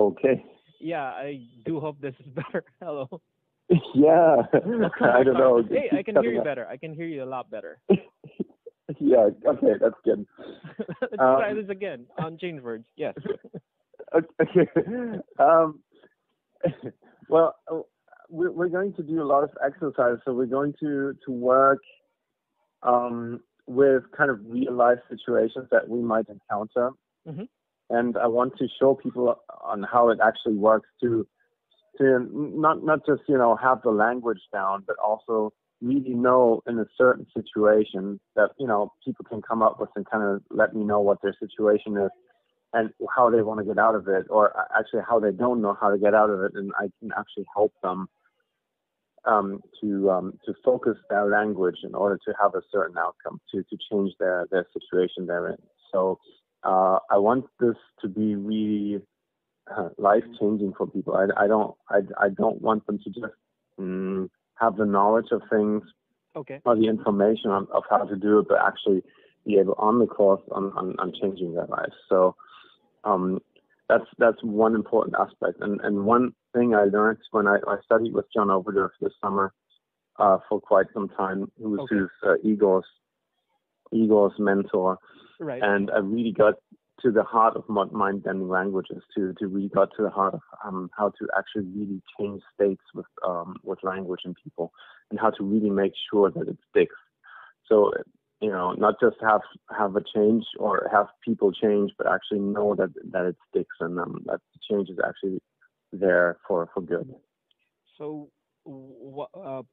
Okay. Yeah, I do hope this is better. Hello. Yeah. Okay, I don't sorry. know. Hey, I Keep can hear cutting you up. better. I can hear you a lot better. Yeah. Okay. That's good. Let's try Um, this again on ChangeWords. Yes. okay. Um, well, we're going to do a lot of exercise. So we're going to work with kind of real life situations that we might encounter, Hmm. and I want to show people on how it actually works to not just have the language down, but also really know in a certain situation that people can come up with and kind of let me know what their situation is and how they want to get out of it, or actually how they don't know how to get out of it, and I can actually help them to focus their language in order to have a certain outcome, to change their situation they're in. So I want this to be really life changing for people. I don't want them to just have the knowledge of things Okay. or the information of how to do it, but actually be able on the course on changing their lives. So um, that's one important aspect. And one thing I learned when I studied with John Overdorf this summer for quite some time, who was Okay. his ego's mentor, Right. and I really got to the heart of mind-bending languages, to really got to the heart of how to actually really change states with language in people, and how to really make sure that it sticks. So not just have a change or have people change, but actually know that it sticks, and that the change is actually there for good. So,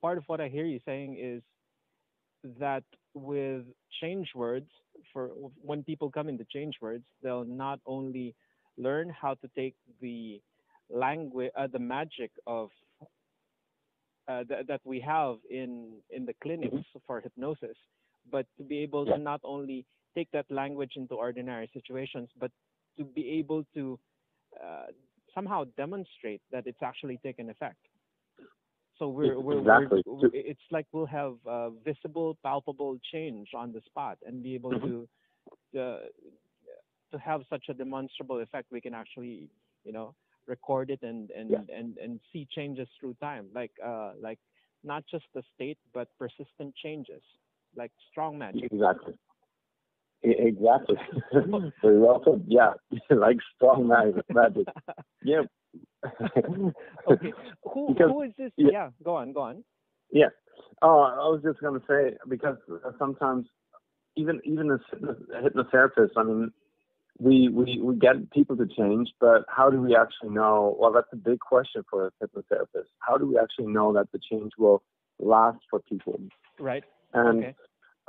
part of what I hear you saying is that with change words, for when people come into change words, they'll not only learn how to take the language, the magic of that we have in the clinics Mhm. for hypnosis, but to be able to Yeah, not only take that language into ordinary situations, but to be able to uh, somehow demonstrate that it's actually taken effect. So exactly. it's like we'll have visible, palpable change on the spot and be able Mhm. uh, to have such a demonstrable effect. We can actually, you know, record it Yeah, and see changes through time, like not just the state, but persistent changes, like strong magic. exactly. Exactly. So, Very well put. Yeah, like strong magic. Yeah. okay, Because who is this? yeah, Yeah, go on, go on. yeah. Oh, I was just gonna say, because sometimes even as hypnotherapists, I mean, we get people to change, but how do we actually know? Well, that's a big question for a hypnotherapist. How do we actually know that the change will last for people? Right. And Okay.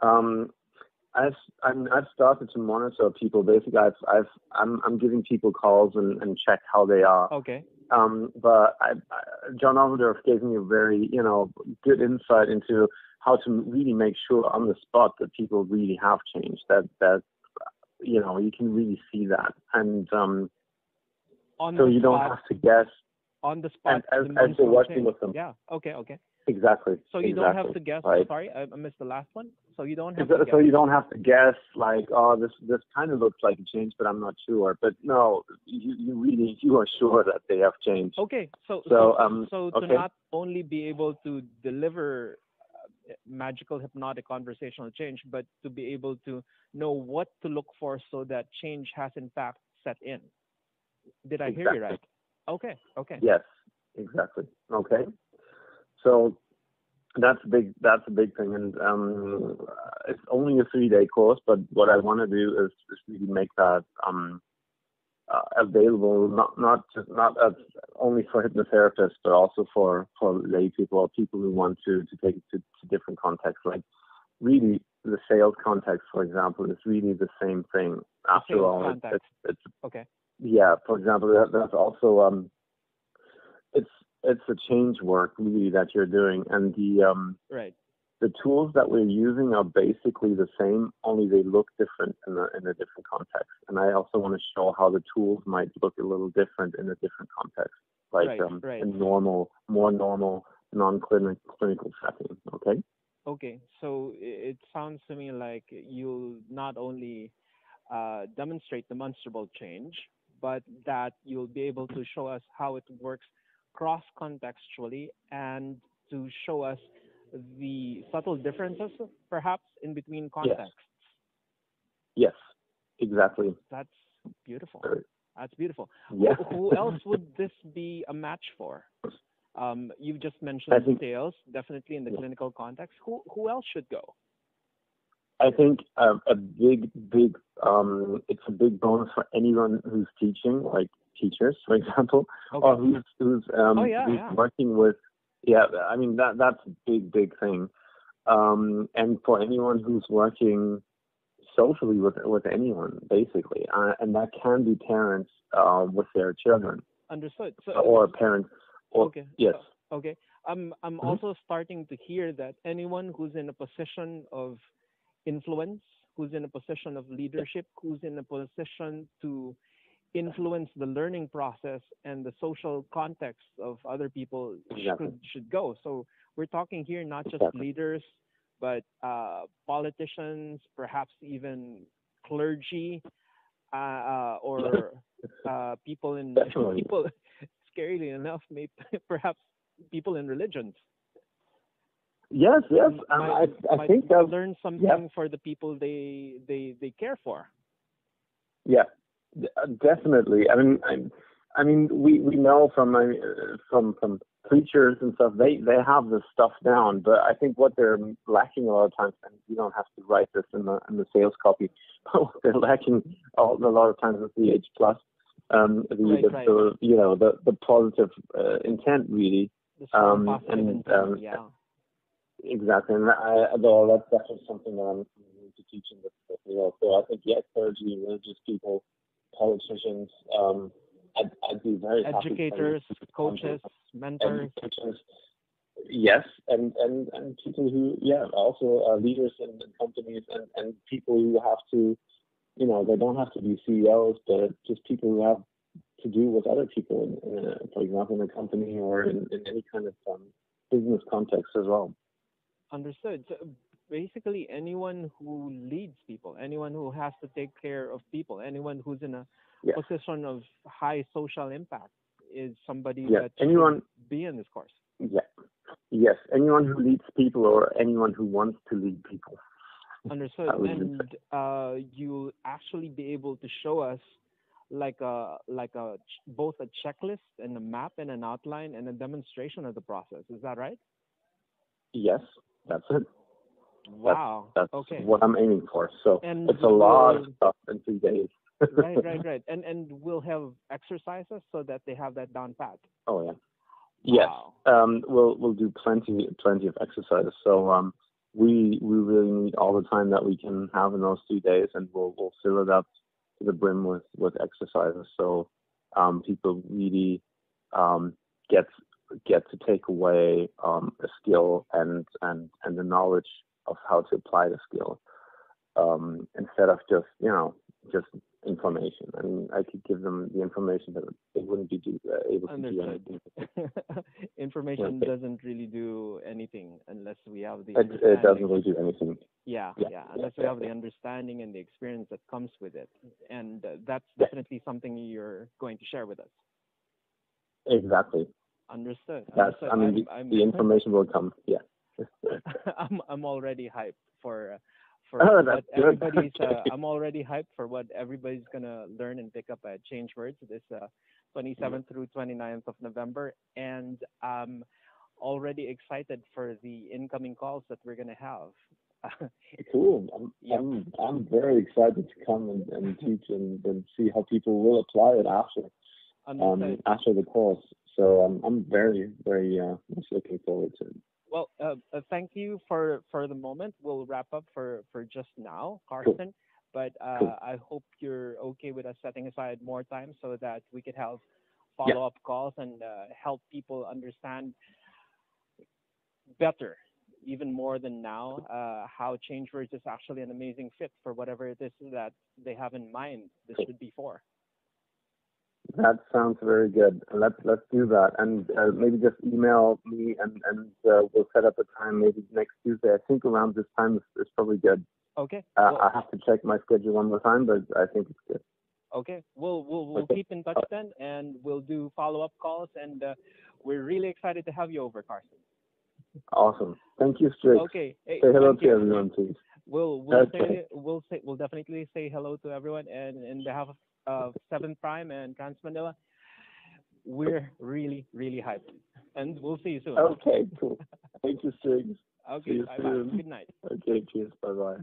um, I've started to monitor people. Basically, I'm giving people calls and check how they are. Okay. But John Overdorf gave me a very good insight into how to really make sure on the spot that people really have changed. That you can really see that, and On so the you don't spot, have to guess. on the And spot, as you're demonstrable working change. with them, Yeah. Okay. Okay. exactly, So you don't have exactly, to guess. right. Sorry, I missed the last one. So you don't So have to so guess. you don't have to guess like, oh, this kind of looks like a change, but I'm not sure. But no, you are sure that they have changed. Okay. So So to okay, not only be able to deliver magical hypnotic conversational change, but to be able to know what to look for so that change has in fact set in. Did I hear you exactly. right? Okay. Okay. Yes, exactly. Okay. So that's big. That's a big thing, and it's only a 3-day course. But what I want to do is really make that available, not as only for hypnotherapists, but also for lay people or people who want to take it to different contexts. Like really, the sales context, for example, is really the same thing. The After sales all, context. it's Okay. yeah. For example, that's also it's a change work really that you're doing, and Right. the tools that we're using are basically the same, only they look different in a different context. And I also want to show how the tools might look a little different in a different context, like Right. Right. in more normal, non-clinical setting. Okay. Okay. So it sounds to me like you'll not only demonstrate demonstrable change, but that you'll be able to show us how it works cross-contextually and to show us the subtle differences, perhaps, in between Yes. contexts. Yes. Exactly. That's beautiful. Sure. That's beautiful. Yeah. Who else would this be a match for? You've just mentioned I think, sales, definitely in the yeah. clinical context. Who else should go? I think a big, it's a big bonus for anyone who's teaching, like teachers, for example, Okay. or who's Yeah. working with. Yeah, I mean that's a big thing. And for anyone who's working socially with anyone, basically, and that can be parents with their children, Understood. or parents. Or, Okay. yes. Okay. I'm also starting to hear that anyone who's in a position of influence, who's in a position of leadership, who's in a position to influence the learning process and the social context of other people Exactly. should go. So we're talking here not just Exactly. leaders, but politicians, perhaps even clergy, or people in Definitely. people. Scarily enough, maybe perhaps people in religions. Yes. I think that learn something for the people they care for. Yeah, definitely. I mean, we know from preachers and stuff, they have this stuff down. But I think what they're lacking a lot of times, and you don't have to write this in the sales copy, but what they're lacking a lot of times is the H plus, the positive intent really. The strong positive intent, yeah. Exactly, and though that's definitely something that I'm going to teach in this as well. So I think, clergy, religious people, politicians, I'd be very educators, coaches, mentors. Educators, yes, and people who, also leaders in companies and people who have to, they don't have to be CEOs, but just people who have to do with other people, for example, in a company or in any kind of business context as well. Understood. So basically, anyone who leads people, anyone who has to take care of people, anyone who's in a position of high social impact is somebody that should be in this course. Yeah. Yes. Anyone who leads people or anyone who wants to lead people. Understood. And you'll actually be able to show us both a checklist and a map and an outline and a demonstration of the process. Is that right? Yes. That's it. Wow. That's okay. what I'm aiming for. So and it's a lot of stuff in 3 days. Right. And we'll have exercises so that they have that down pat. Oh yeah. Wow. Yes. We'll do plenty of exercises. So we really need all the time that we can have in those 3 days, and we'll fill it up to the brim with exercises. So people really get to take away a skill and the knowledge of how to apply the skill, instead of just information. I mean, I could give them the information, but they wouldn't be able to do anything. Information doesn't really do anything unless we have the It doesn't really do anything. Yeah. Unless we have the understanding and the experience that comes with it. And that's definitely something you're going to share with us. Exactly. Understood. I mean, the information will come. Yeah. I'm already hyped for what everybody's. I'm already hyped for what everybody's gonna learn and pick up at ChangeWords this 27th through 29th of November, and I'm already excited for the incoming calls that we're gonna have. Cool. I'm very excited to come and teach and see how people will apply it after the course. So I'm very, very much looking forward to it. Well, thank you for the moment. We'll wrap up for just now, Carsten. Cool. But I hope you're okay with us setting aside more time so that we could have follow-up calls and help people understand better, even more than now, how ChangeWords is actually an amazing fit for whatever it is that they have in mind this should be for. That sounds very good. Let's do that, and maybe just email me, and we'll set up a time maybe next Tuesday. I think around this time is probably good. Okay. I have to check my schedule one more time, but I think it's good. Okay, we'll Okay. keep in touch then, and we'll do follow-up calls. And we're really excited to have you over, Carson. Awesome. Thank you, Strix. Okay, hey, Say hello thank to you. everyone, please. Okay. We'll definitely say hello to everyone. And in behalf of Seven Prime and Trans Manila, we're really hyped, and we'll see you soon. Okay, cool. Thank you, Strix. See Okay, you bye bye. soon. Good night. Okay, cheers. Bye bye.